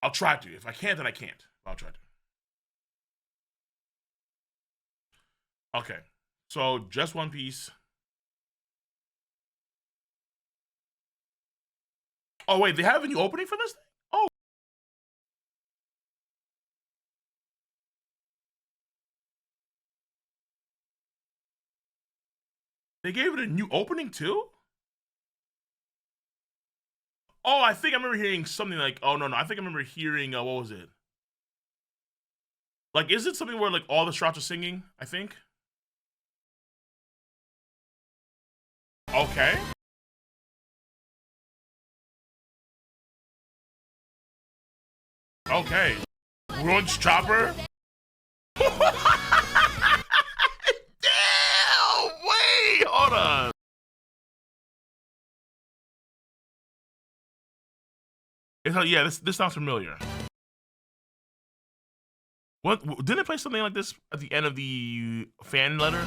I'll try to. If I can't, then I can't. I'll try to. Okay. So just One Piece. Oh wait, they have a new opening for this thing? Oh. They gave it a new opening too? Oh, I think I remember hearing something like, oh no, I think I remember hearing, what was it? Like, is it something where like all the shots are singing, I think? Okay. Okay. Ruins Chopper? Damn! Wait! Hold on. Yeah, this sounds familiar. What, didn't it play something like this at the end of the fan letter?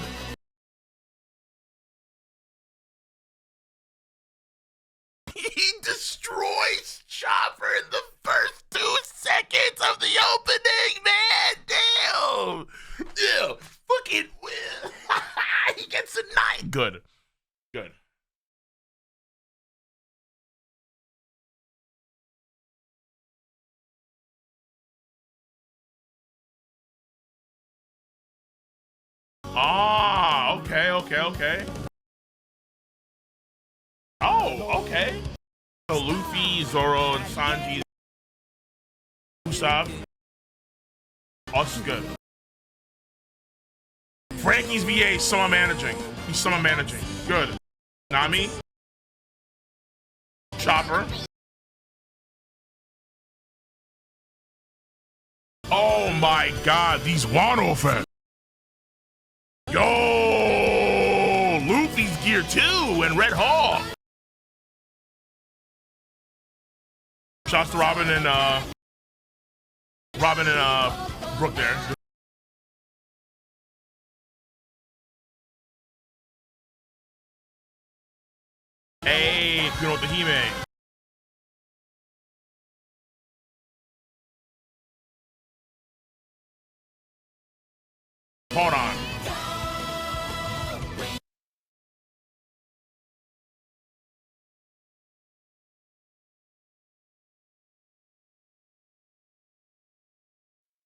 He destroys Chopper in the first 2 seconds of the opening, man. Damn. Fucking he gets a 9. Good. Ah, okay. Oh, okay. So Luffy, Zoro, and Sanji, Usopp. Oh, this is good. Frankie's VA, summer managing. He's summer managing. Good. Nami. Chopper. Oh my god, these Wano fans. Yo, Luffy's gear too, and Red Hawk. Shouts to Robin and Brooke there. Hey, you know the He-Man. Hold on.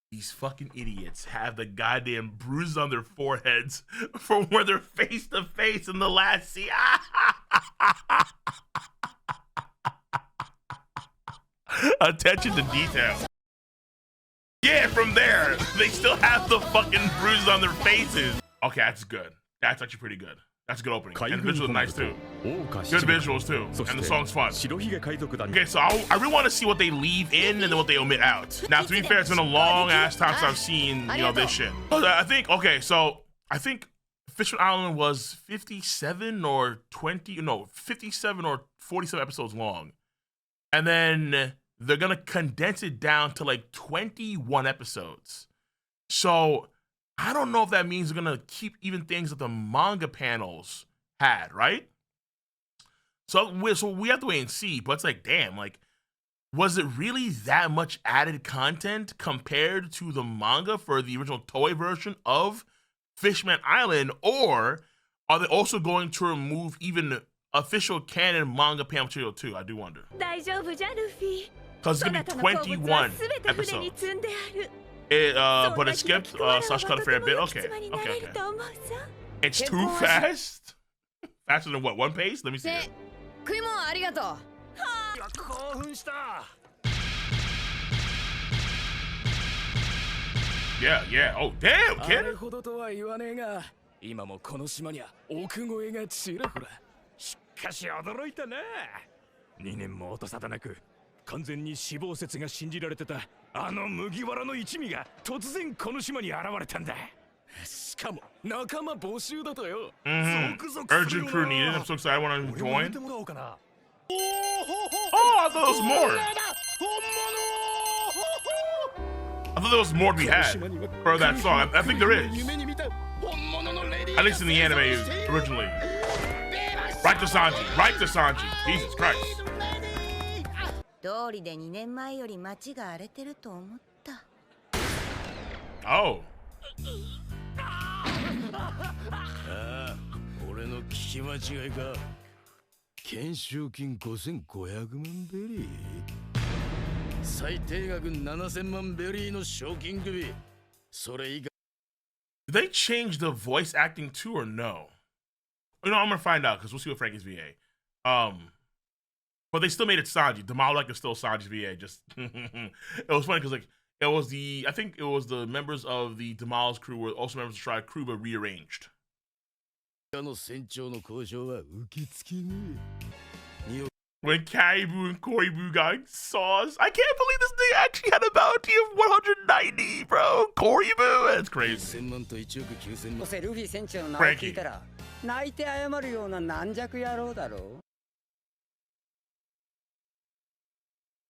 These fucking idiots have the goddamn bruises on their foreheads from where they're face to face in the last scene. Attention to detail. Yeah, from there, they still have the fucking bruises on their faces. Okay, that's good. That's actually pretty good. That's a good opening. And the visuals are nice too. Good visuals too. And the song's fun. Okay, so I really want to see what they leave in and then what they omit out. Now, to be fair, it's been a long ass time since I've seen, this shit. I think, okay, so I think Fishman Island was 57 or 47 episodes long. And then they're gonna condense it down to like 21 episodes. So I don't know if that means they're gonna keep even things that the manga panels had, right? So we have to wait and see. But it's like, damn, like, was it really that much added content compared to the manga for the original Toei version of Fishman Island, or are they also going to remove even official canon manga panel material too? I do wonder. Because it's gonna be 21 episodes. But it skipped slash cut a fair bit. Okay. It's too fast. Faster than what? One pace? Let me see. Yeah. Oh, damn, kid. 完全に死亡説が信じられてたあの麦わらの一味が突然この島に現れたんだ。しかも仲間募集だとよ。Urgent crew needed. I'm so excited. I want to join. Oh, I thought there was more. I thought there was more to be had for that song. I think there is. At least in the anime originally. Right to Sanji. Jesus Christ. 通りで2年前より街が荒れてると思った。Oh. ああ、俺の聞き間違いか。懸賞金5500万ベリー。最低額7000万ベリーの賞金首。それ以外。Did they change the voice acting too or no? You know, I'm gonna find out because we'll see what Frankie's VA. But they still made it Sanji. Demalek is still Sanji's VA. Just it was funny because like it was I think it was the members of the Demal's crew were also members of the Stride crew but rearranged. When Kaibu and Koibu got sauce, I can't believe this thing actually had a bounty of 190, bro. Koibu, that's crazy. Frankie.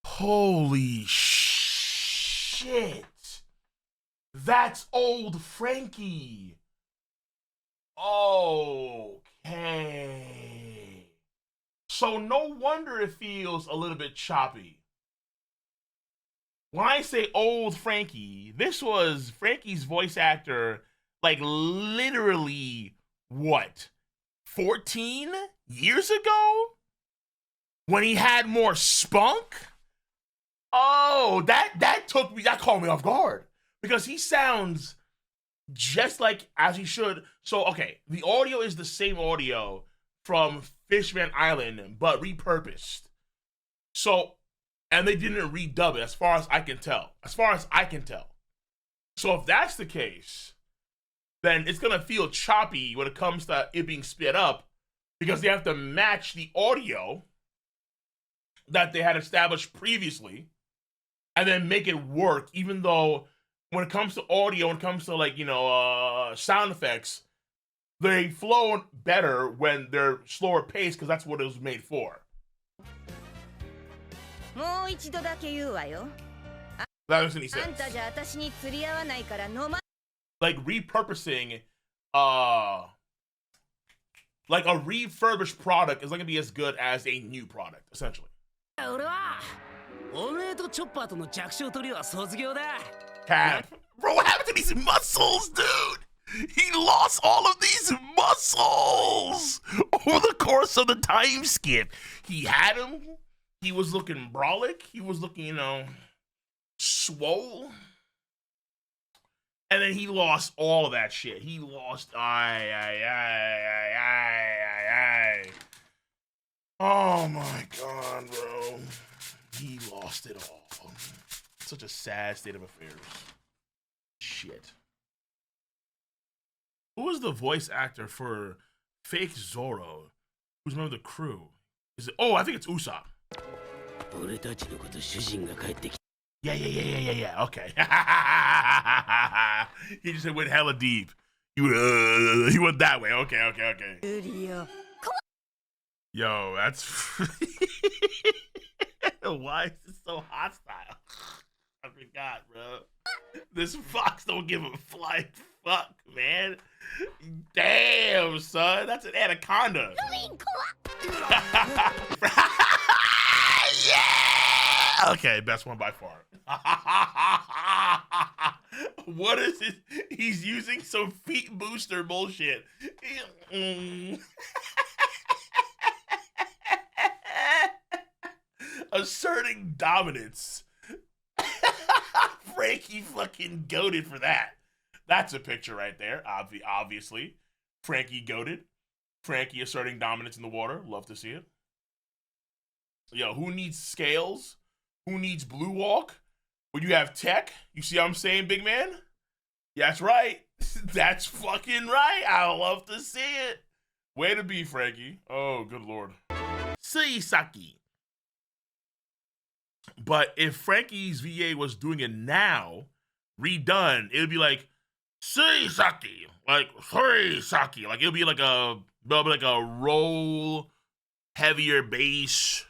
Holy shit. That's old Frankie. Okay. So no wonder it feels a little bit choppy. When I say old Frankie, this was Frankie's voice actor, like literally, what, 14 years ago? When he had more spunk? Oh, that caught me off guard. Because he sounds just like as he should. So, okay, the audio is the same audio from Fishman Island, but repurposed. So, and they didn't redub it, as far as I can tell. So if that's the case, then it's gonna feel choppy when it comes to it being sped up, because they have to match the audio that they had established previously, and then make it work, even though when it comes to audio, when it comes to like, sound effects, they flow better when they're slower paced because that's what it was made for. That doesn't make sense. Like repurposing, like a refurbished product is not gonna be as good as a new product, essentially. Cap. Bro, what happened to these muscles, dude? He lost all of these muscles over the course of the time skip. He had them. He was looking brolic. He was looking, swole. And then he lost all of that shit. He lost, Oh my God, bro. He lost it all. Such a sad state of affairs. Shit. Who was the voice actor for fake Zoro? Who's one of the crew? Is it? Oh, I think it's Usopp. Yeah. Okay. He just went hella deep. He went that way. Okay. Yo, that's. Why is it so hostile? I forgot, bro. This fox don't give a flying fuck, man. Damn, son. That's an anaconda. Yeah! Okay, best one by far. What is it? He's using some feet booster bullshit. Asserting dominance. Frankie fucking goated for that. That's a picture right there, obviously. Frankie goated. Frankie asserting dominance in the water. Love to see it. Yo, who needs scales? Who needs blue walk? When you have tech? You see what I'm saying, big man? Yeah, that's right. That's fucking right. I love to see it. Way to be, Frankie. Oh, good lord. Seisaki. But if Frankie's VA was doing it now, redone, it would be like Seisaki, like Seisaki, like it'll be like a roll, heavier bass.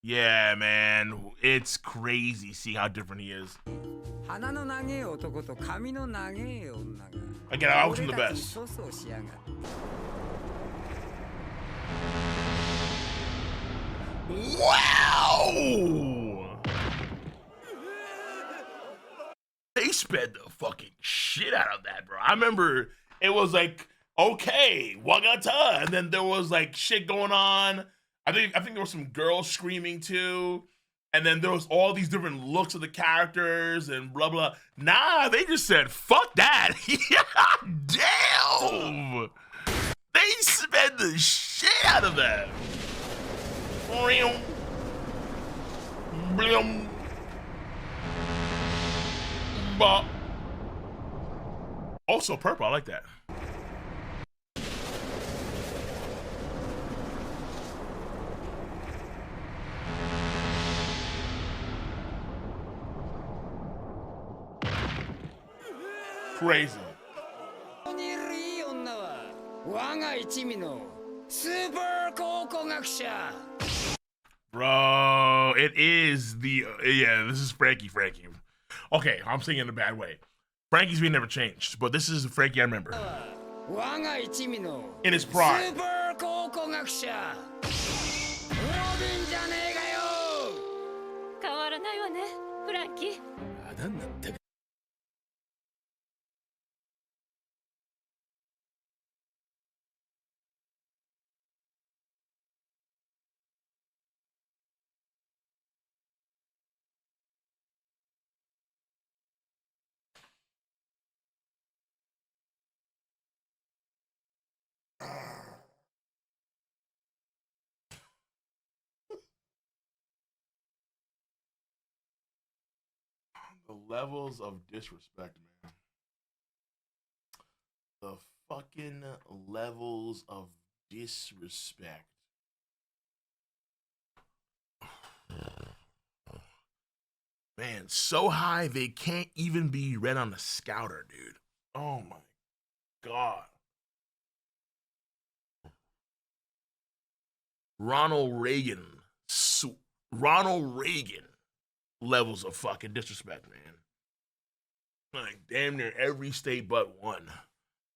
Yeah, man, it's crazy. See how different he is. Again, I wish him the best. Wow! They sped the fucking shit out of that, bro. I remember it was like, okay, Wagata, and then there was like shit going on. I think there was some girls screaming too, and then there was all these different looks of the characters and blah blah. Nah, they just said fuck that. Damn, they sped the shit out of that. Blim. Bop. Also purple, I like that. Crazy. Bro, it is the yeah. This is Frankie. Okay, I'm saying it in a bad way. Frankie's being never changed, but this is Frankie I remember. In his prime. The levels of disrespect, man. The fucking levels of disrespect. Man, so high they can't even be read on the scouter, dude. Oh my god. Ronald Reagan levels of fucking disrespect, man. Like damn near every state but one.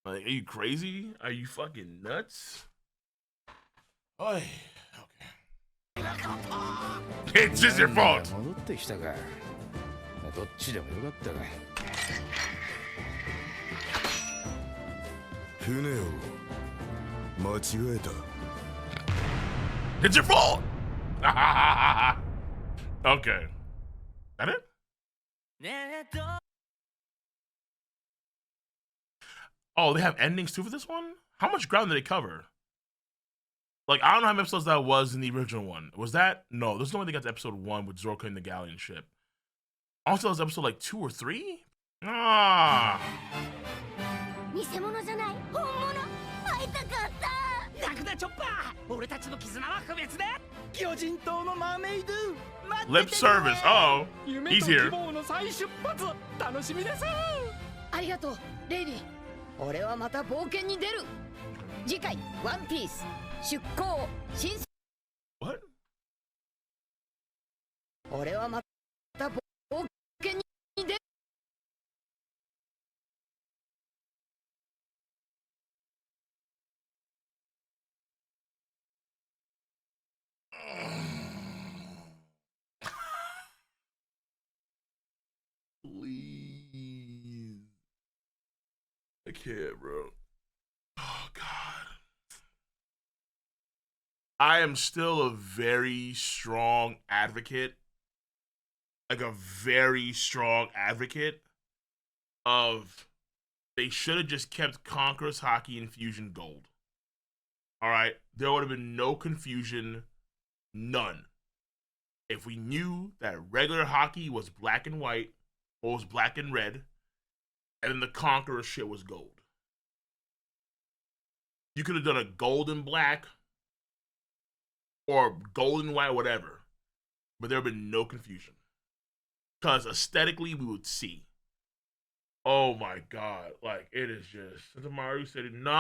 Like, are you crazy? Are you fucking nuts? Oy, okay. It's just your fault. どっちでもよかったが船を間違えた It's your fault. Okay. That it? Oh, they have endings too for this one? How much ground did they cover? Like, I don't know how many episodes that was in the original one. Was that? No, there's no way they got to episode 1 with Zorko and the galleon ship. Also, it was episode like 2 or 3? Ah. ラクダチョッパー俺たちの絆は不滅だ巨人島のマーメイド Lip service. Oh, he's here. 夢と希望の再出発楽しみですありがとうレイディ俺はまた冒険に出る次回ワンピース出航新 What? 俺はまた冒険に出る Please. I can't, bro. Oh, God. I am still a very strong advocate, like a very strong advocate of they should have just kept Conqueror's Hockey and Fusion Gold. All right? There would have been no confusion, none. If we knew that regular hockey was black and white, or was black and red, and then the Conqueror shit was gold. You could have done a gold and black, or gold and white, whatever. But there would have been no confusion. Because aesthetically, we would see. Oh my God. Like, it is just. Santamaru said, nah.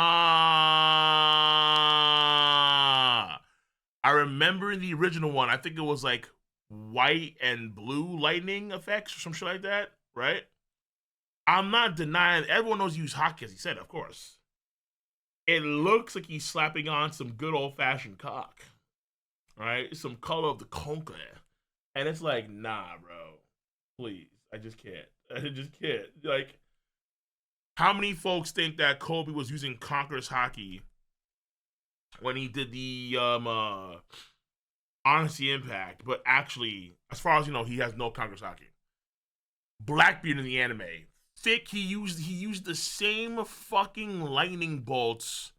I remember in the original one, I think it was like white and blue lightning effects or some shit like that, right? I'm not denying, everyone knows you use hockey, as he said, of course. It looks like he's slapping on some good old-fashioned cock. right? Some Color of the Conqueror. And it's like, nah, bro. Please. I just can't. I just can't. Like, how many folks think that Kobe was using Conqueror's hockey when he did the Honesty Impact, but actually, as far as you know, he has no Conqueror's hockey. Blackbeard in the anime. Thick, he used the same fucking lightning bolts,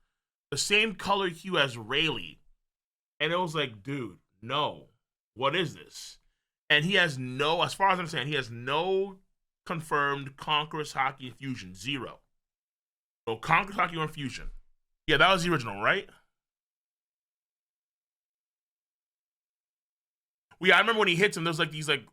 the same color hue as Rayleigh. And it was like, dude, no. What is this? And he has no, as far as I'm saying, he has no confirmed Conqueror's hockey infusion. 0. No Conqueror's hockey or infusion. Yeah, that was the original, right? Well, yeah, I remember when he hits him, there's like these like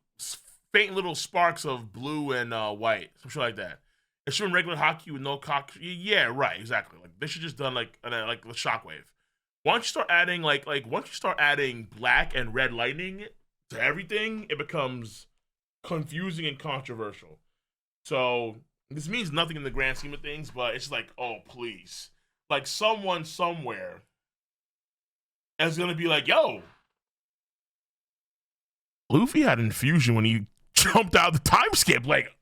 faint little sparks of blue and white, some shit like that. It should have been regular hockey with no cock. Yeah, right, exactly. Like they should just done like the shockwave. Once you start adding once you start adding black and red lightning to everything, it becomes confusing and controversial. So this means nothing in the grand scheme of things, but it's like, oh please, like someone somewhere is gonna be like, yo, Luffy had infusion when he jumped out the time skip. Like,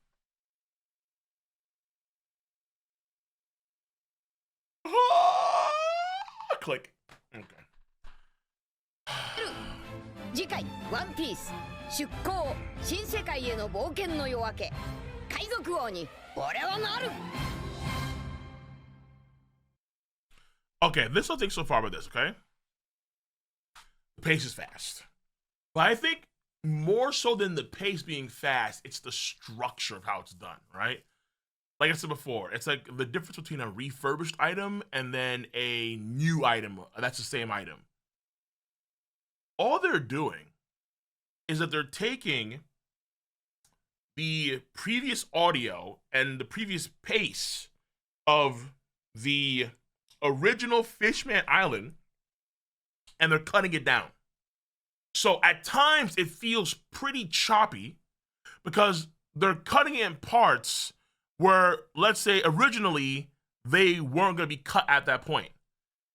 click. Okay. 次回ワンピース出航新世界への冒険の夜明け海賊王に俺はなる Okay, this will take so far with this, okay? The pace is fast. But I think more so than the pace being fast, it's the structure of how it's done, right? Like I said before, it's like the difference between a refurbished item and then a new item that's the same item. All they're doing is that they're taking the previous audio and the previous pace of the original Fishman Island and they're cutting it down. So at times it feels pretty choppy because they're cutting it in parts where, let's say, originally they weren't going to be cut at that point.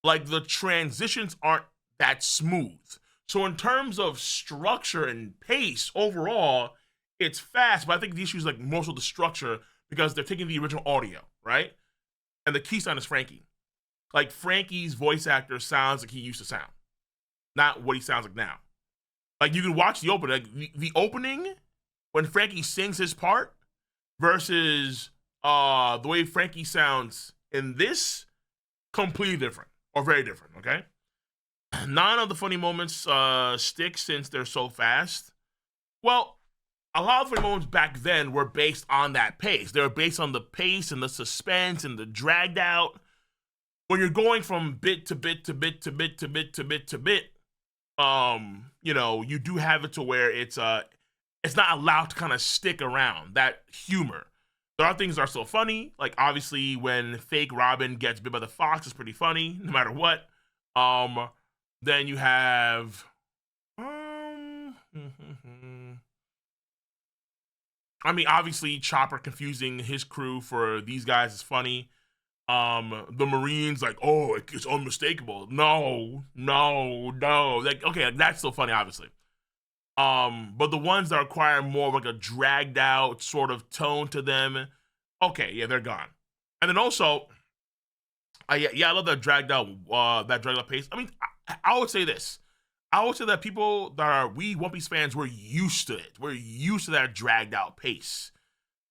Like the transitions aren't that smooth. So in terms of structure and pace overall, it's fast, but I think the issue is like most of the structure because they're taking the original audio, right? And the key sound is Frankie. Like Frankie's voice actor sounds like he used to sound, not what he sounds like now. Like you can watch the opening, like the opening when Frankie sings his part versus the way Frankie sounds in this, completely different or very different. Okay, none of the funny moments stick since they're so fast. Well, a lot of funny moments back then were based on that pace. They were based on the pace and the suspense and the dragged out. When you're going from bit to bit to bit to bit to bit to bit to bit, you know, you do have it to where it's not allowed to kind of stick around that humor. There are things that are still funny, like obviously when fake Robin gets bit by the fox is pretty funny, no matter what. Then you have I mean, obviously Chopper confusing his crew for these guys is funny. The Marines like, oh, it's unmistakable. No. Like, okay, like, that's still funny, obviously. But the ones that require more of like a dragged out sort of tone to them, okay, yeah, they're gone. And then also, I love that dragged out pace. I mean, I would say this. I would say that people that are One Piece fans, we're used to it. We're used to that dragged out pace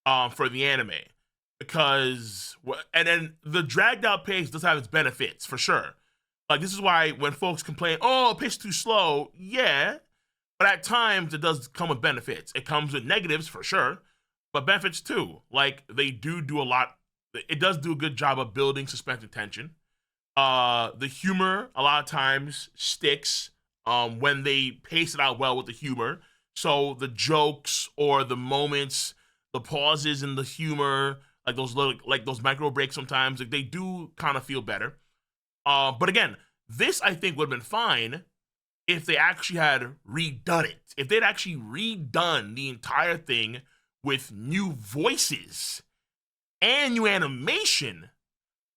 for the anime. Because, and then the dragged out pace does have its benefits, for sure. Like, this is why when folks complain, oh, pace is too slow, yeah. But at times, it does come with benefits. It comes with negatives, for sure, but benefits too. Like, they do a lot. It does do a good job of building suspense and tension. The humor, a lot of times, sticks when they pace it out well with the humor. So the jokes or the moments, the pauses in the humor, like those little, like those micro breaks sometimes, like they do kind of feel better. But again, this I think would have been fine if they actually had redone it. If they'd actually redone the entire thing with new voices and new animation,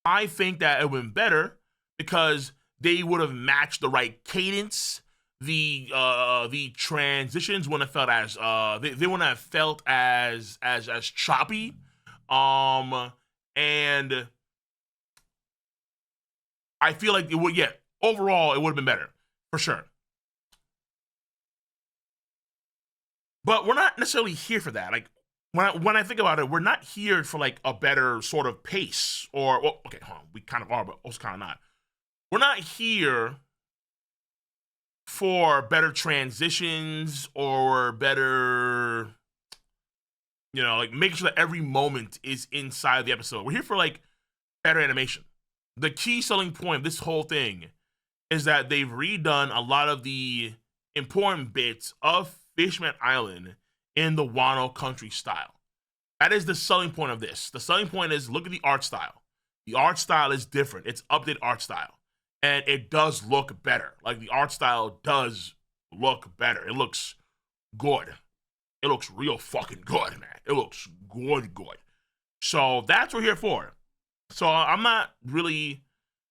I think that it would have been better because they would have matched the right cadence, the transitions wouldn't have felt as they wouldn't have felt as choppy. And I feel like it would, yeah, overall it would have been better for sure. But we're not necessarily here for that. Like when I think about it, we're not here for like a better sort of pace or, well, okay, hold on, we kind of are, but also kind of not. We're not here for better transitions or better, you know, like making sure that every moment is inside the episode. We're here for like better animation. The key selling point of this whole thing is that they've redone a lot of the important bits of Fishman Island in the Wano country style. That is the selling point of this. The selling point is, look at the art style. The art style is different. It's updated art style. And it does look better. Like, the art style does look better. It looks good. It looks real fucking good, man. It looks good. So that's what we're here for. So I'm not really.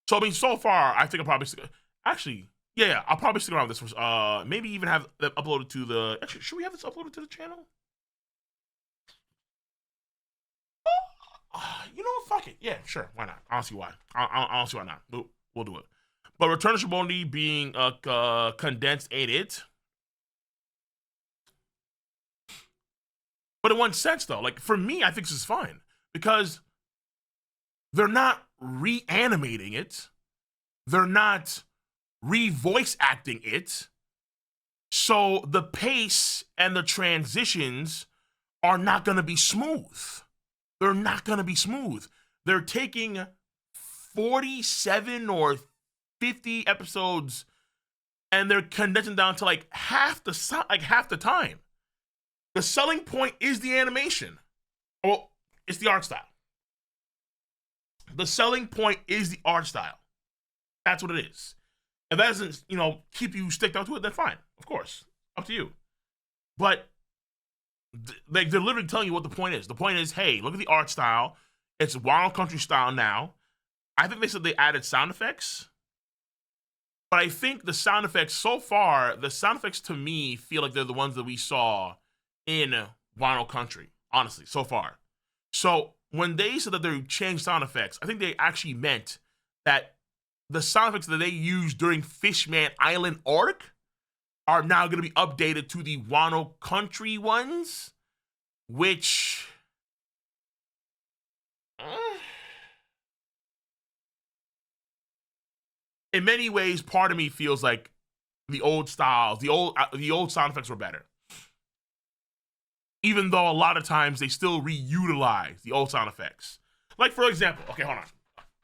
So I mean, so far I think I'll probably actually, yeah, I'll probably stick around with this for maybe even have them uploaded to the. Actually, should we have this uploaded to the channel? You know what? Fuck it. Yeah, sure. Why not? I don't see why. I don't see why not. We'll do it. But Return of Shiboni being condensed ain't it. But in one sense, though, like for me, I think this is fine because they're not reanimating it. They're not re-voice acting it. So the pace and the transitions are not going to be smooth. They're not going to be smooth. They're taking 47 or 50 episodes and they're condensing down to like half the time. The selling point is the animation. Well, it's the art style. The selling point is the art style. That's what it is. If that doesn't, you know, keep you stick down to it, then fine. Of course. Up to you. But like they're literally telling you what the point is. The point is, hey, look at the art style. It's Wild Country style now. I think they said they added sound effects. But I think the sound effects so far, the sound effects to me feel like they're the ones that we saw in Wild Country, honestly, so far. So when they said that they changed sound effects, I think they actually meant that the sound effects that they used during Fishman Island arc are now going to be updated to the Wano Country ones, which in many ways, part of me feels like the old styles, the old sound effects were better. Even though a lot of times they still reutilize the old sound effects. Like, for example, okay, hold on.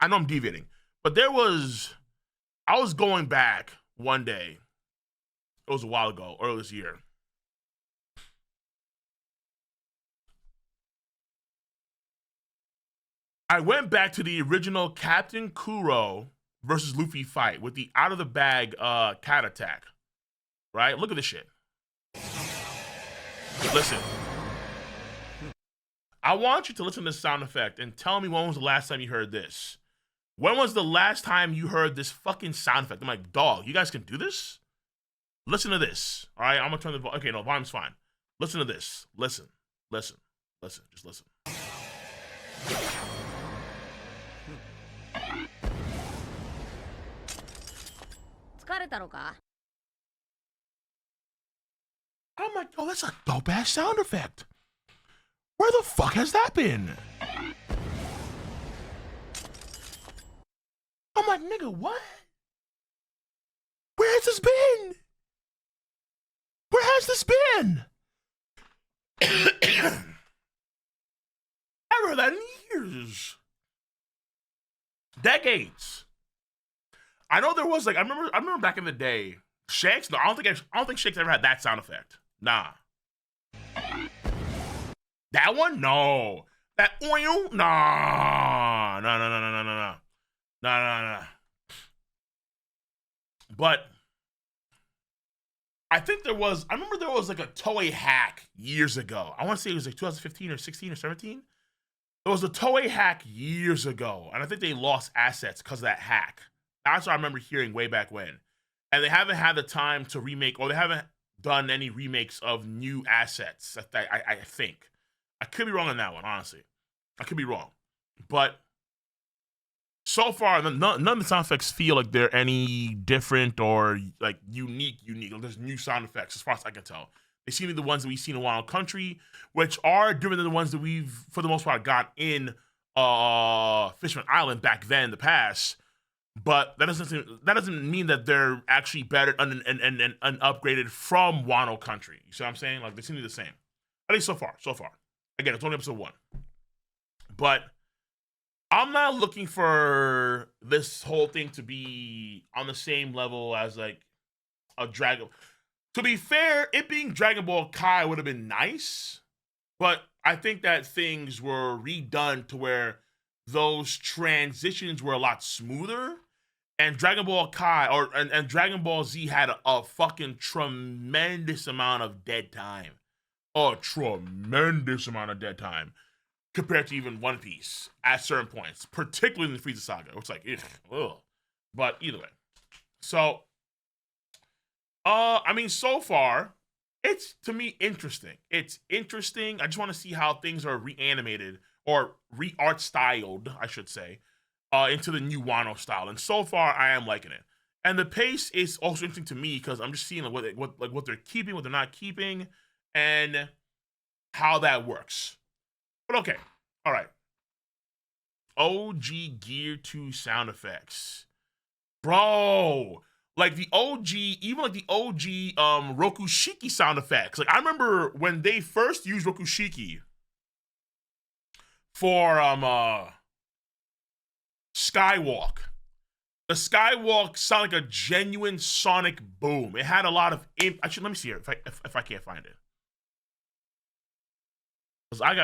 I know I'm deviating, but I was going back one day. It was a while ago, earlier this year. I went back to the original Captain Kuro versus Luffy fight with the out of the bag cat attack. Right? Look at this shit. Listen. I want you to listen to this sound effect and tell me when was the last time you heard this. When was the last time you heard this fucking sound effect? I'm like, dog, you guys can do this? Listen to this. All right, I'm gonna turn the volume. Okay, no, volume's fine. Listen to this. Listen. Just listen. 疲れたのか? I'm like, oh, that's a dope ass sound effect. Where the fuck has that been? I'm like, nigga, what? Where has this been? Where has this been? I haven't heard that in years. Decades. I know there was like I remember back in the day, Shanks. No, I don't think Shanks ever had that sound effect. Nah. That one? No. That oil? Nah. No. But I think I remember there was like a Toei hack years ago. I want to say it was like 2015 or 16 or 17. There was a Toei hack years ago, and I think they lost assets because of that hack. That's what I remember hearing way back when. and they haven't had the time to remake, or they haven't done any remakes of new assets. I think. I could be wrong on that one, honestly. I could be wrong, but so far, none of the sound effects feel like they're any different or like unique. Like, there's new sound effects as far as I can tell. They seem to be the ones that we've seen in Wild Country, which are different than the ones that we've, for the most part, got in Fishman Island back then in the past. But that doesn't mean that they're actually better and upgraded from Wano Country. You see what I'm saying? Like, they seem to be the same. At least so far. Again, it's only episode 1. But I'm not looking for this whole thing to be on the same level as like a Dragon. To be fair, it being Dragon Ball Kai would have been nice, but I think that things were redone to where those transitions were a lot smoother, and Dragon Ball Kai and Dragon Ball Z had a fucking tremendous amount of dead time. A tremendous amount of dead time compared to even One Piece at certain points, particularly in the Frieza saga. It's like, ugh. But either way. So, I mean, so far, it's, to me, interesting. It's interesting. I just want to see how things are reanimated or re-art styled, I should say, into the new Wano style. And so far, I am liking it. And the pace is also interesting to me because I'm just seeing like what they're keeping, what they're not keeping, and how that works. But okay, all right. OG Gear 2 sound effects. Bro, like the OG, even like the OG Rokushiki sound effects. Like, I remember when they first used Rokushiki for Skywalk. The Skywalk sounded like a genuine sonic boom. It had a lot of actually, let me see here if I can't find it. I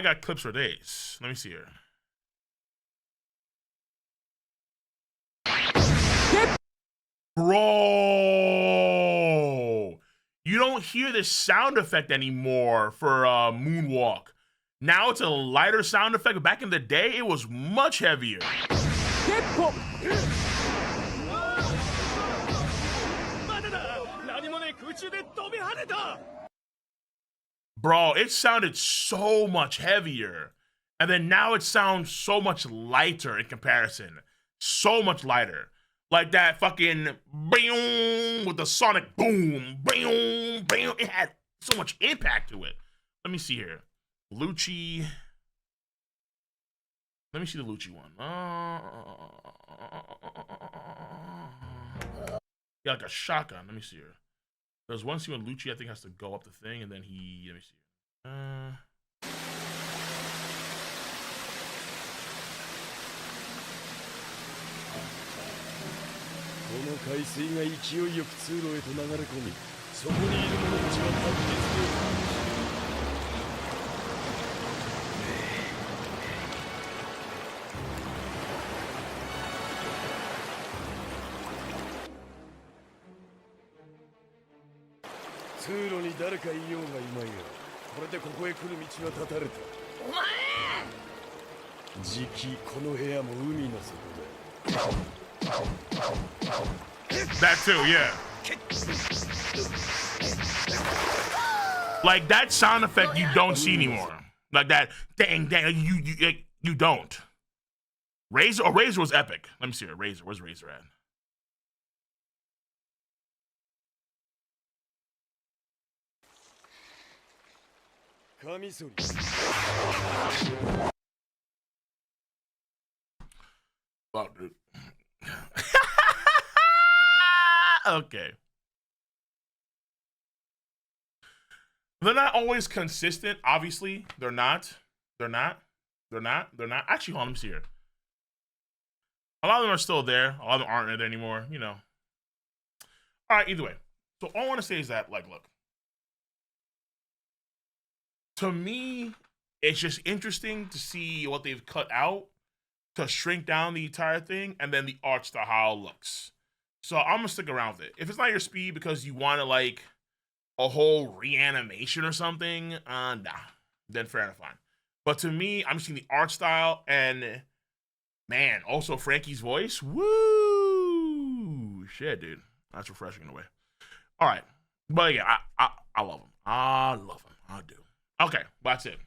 got clips for days. Let me see here. Bro, you don't hear this sound effect anymore for Moonwalk. Now it's a lighter sound effect. But back in the day, it was much heavier. Bro, it sounded so much heavier. And then now it sounds so much lighter in comparison. So much lighter. Like that fucking boom with the sonic boom, boom, boom. It had so much impact to it. Let me see here. Lucci. Let me see the Lucci one. Yeah, like a shotgun. Let me see here. There's one scene when Lucci, I think, has to go up the thing, and then he. Let me see. この海水が勢いよく通路へと流れ込み、そこにいる者たちは立って通路に誰かいようがいまいが、これでここへ来る道は断たれた。お前！じきこの部屋も海の底だ。That too, yeah. Like that sound effect you don't see anymore. Like that dang, you don't. Razor was epic. Let me see her. Razor, where's Razor at? Fuck, dude. Okay. They're not always consistent. Obviously, they're not. Actually, hold on, let me see here. A lot of them are still there. A lot of them aren't there anymore, you know. All right, either way. So all I want to say is that, like, look. To me, it's just interesting to see what they've cut out to shrink down the entire thing, and then the art style, how it looks. So I'm gonna stick around with it. If it's not your speed because you want to like a whole reanimation or something, nah, then fair enough, fine. But to me, I'm seeing the art style and man, also Frankie's voice. Woo, shit, dude. That's refreshing in a way. All right. But yeah, I love him. I love him. I do. Okay, that's it.